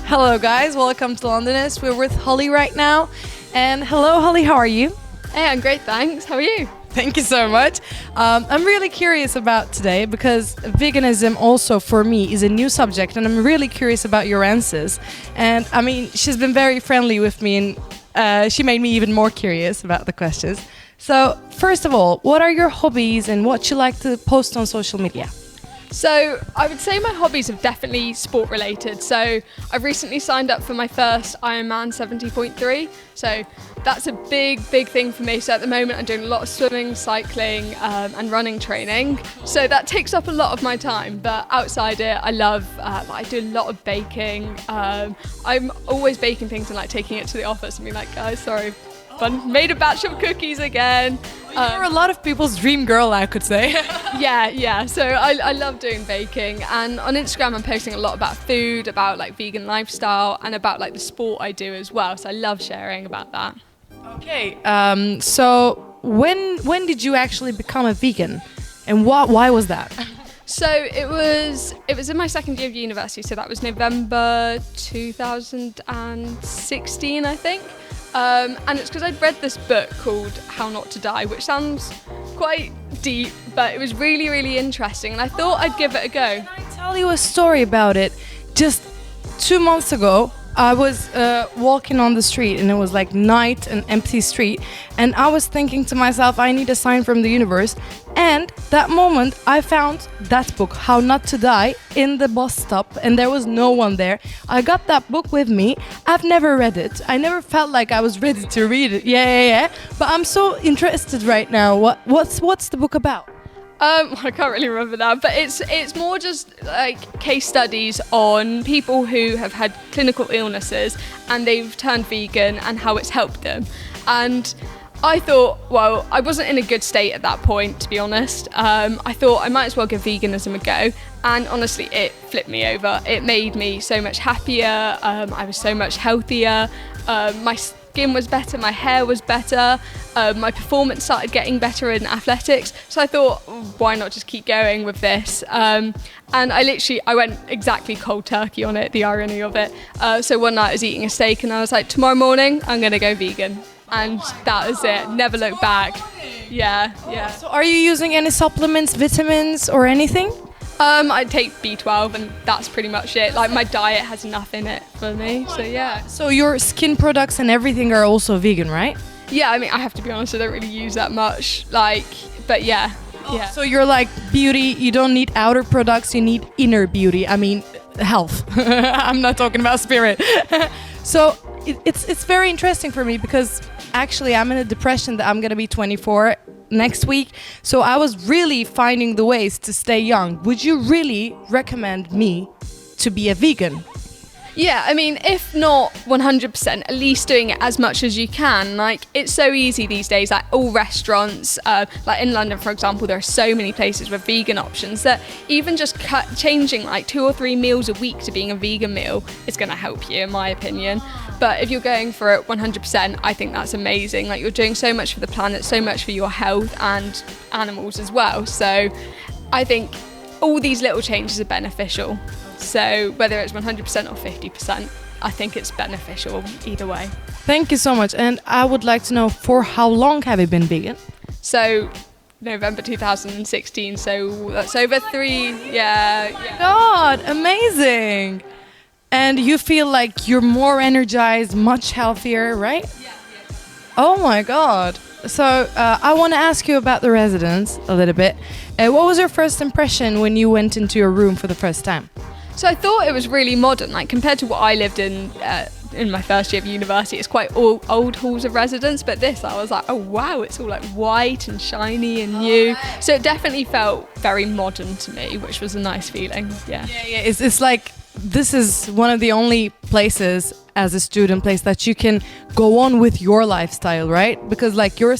Hello guys, welcome to Londonist. We're with Holly right now. And hello Holly, how are you? Hey, I'm great, thanks. How are you? Thank you so much. I'm really curious about today because veganism also for me is a new subject and I'm really curious about your answers. And I mean, she's been very friendly with me and she made me even more curious about the questions. So first of all, what are your hobbies and what you like to post on social media? So I would say my hobbies are definitely sport related. So I've recently signed up for my first Ironman 70.3. So that's a big thing for me. So at the moment I'm doing a lot of swimming, cycling and running training. So that takes up a lot of my time. But outside it, I love, I do a lot of baking. I'm always baking things and like taking it to the office and being like, guys, sorry, I made a batch of cookies again. You're a lot of people's dream girl, I could say. Yeah. So I love doing baking, and on Instagram I'm posting a lot about food, about like vegan lifestyle, and about like the sport I do as well. So I love sharing about that. Okay. So when did you actually become a vegan, and why was that? So it was in my second year of university. So that was November 2016, I think. And it's because I'd read this book called How Not to Die, which sounds quite deep, but it was really interesting, and I thought I'd give it a go. Can I tell you a story about it? Just 2 months ago, I was walking on the street and it was like night, an empty street, and I was thinking to myself, I need a sign from the universe. And that moment I found that book, How Not to Die, in the bus stop, and there was no one there. I got that book with me. I've never read it. I never felt like I was ready to read it. Yeah. But I'm so interested right now. What's the book about? I can't really remember that, but it's more just like case studies on people who have had clinical illnesses and they've turned vegan and how it's helped them. And I thought, well, I wasn't in a good state at that point, to be honest. I thought I might as well give veganism a go. And honestly, it flipped me over. It made me so much happier. I was so much healthier. My skin was better, my hair was better, my performance started getting better in athletics. So I thought, why not just keep going with this? And I went exactly cold turkey on it, the irony of it. So one night I was eating a steak and I was like, tomorrow morning, I'm gonna go vegan. And that was it, never looked back. Yeah. So are you using any supplements, vitamins or anything? I take B12 and that's pretty much it. Like my diet has enough in it for me, so yeah. So your skin products and everything are also vegan, right? Yeah, I mean, I have to be honest, I don't really use that much, but yeah. So you're like beauty, you don't need outer products, you need inner beauty. I mean, health. I'm not talking about spirit. So it's very interesting for me because actually I'm in a depression that I'm gonna be 24 next week. So I was really finding the ways to stay young. Would you really recommend me to be a vegan? Yeah, I mean, if not 100%, at least doing it as much as you can. Like, it's so easy these days, like all restaurants, like in London, for example, there are so many places with vegan options that even just changing like 2 or 3 meals a week to being a vegan meal is going to help you, in my opinion. But if you're going for it 100%, I think that's amazing. Like, you're doing so much for the planet, so much for your health and animals as well. So I think all these little changes are beneficial. So whether it's 100% or 50%, I think it's beneficial either way. Thank you so much. And I would like to know, for how long have you been vegan? So November 2016, so that's over 3, yeah. God, amazing. And you feel like you're more energized, much healthier, right? Yeah. Oh my God. So I want to ask you about the residence a little bit. What was your first impression when you went into your room for the first time? So I thought it was really modern, like compared to what I lived in my first year of university. It's quite old halls of residence, but this I was like, oh wow, it's all like white and shiny and new. So it definitely felt very modern to me, which was a nice feeling. Yeah. It's like this is one of the only places as a student place that you can go on with your lifestyle, right? Because like your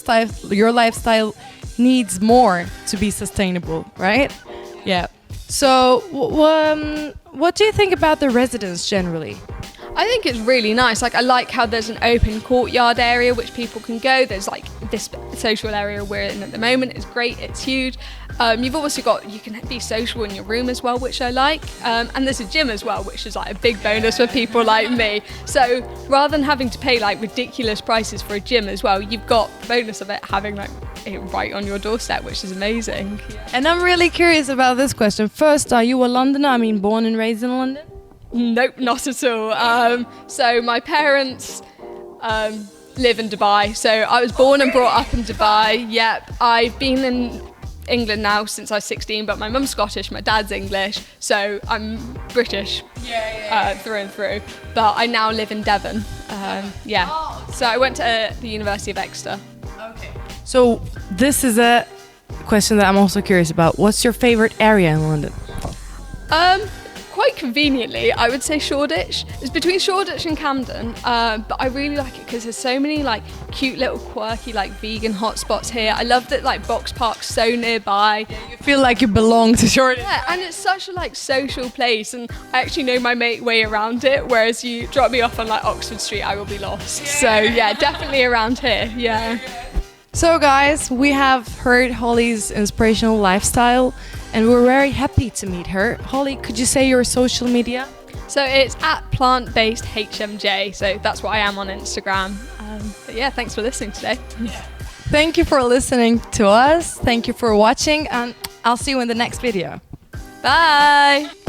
lifestyle needs more to be sustainable, right? Yeah. So what do you think about the residence generally? I think it's really nice. Like, I like how there's an open courtyard area which people can go. There's like this social area we're in at the moment is great. It's huge. You've also got, you can be social in your room as well, which I like. And there's a gym as well, which is like a big bonus for people like me. So rather than having to pay like ridiculous prices for a gym as well, you've got the bonus of it having like it right on your doorstep, which is amazing. And I'm really curious about this question. First, are you a Londoner? I mean, born and raised in London? Nope, not at all. So my parents live in Dubai. So I was born and brought up in Dubai. Yep, I've been in England now since I was 16, but my mum's Scottish, my dad's English, so I'm British through and through. But I now live in Devon. So I went to the University of Exeter. Okay. So this is a question that I'm also curious about. What's your favorite area in London? Quite conveniently, I would say Shoreditch. It's between Shoreditch and Camden, but I really like it because there's so many like cute little quirky like vegan hotspots here. I love that like Box Park's so nearby. You feel like you belong to Shoreditch. Yeah, and it's such a like social place, and I actually know my way around it. Whereas you drop me off on like Oxford Street, I will be lost. So yeah, definitely around here. Yeah. So guys, we have heard Holly's inspirational lifestyle and we're very happy to meet her. Holly, could you say your social media? So it's at plant-based HMJ, so that's what I am on Instagram. But yeah, thanks for listening today. Thank you for listening to us. Thank you for watching and I'll see you in the next video. Bye!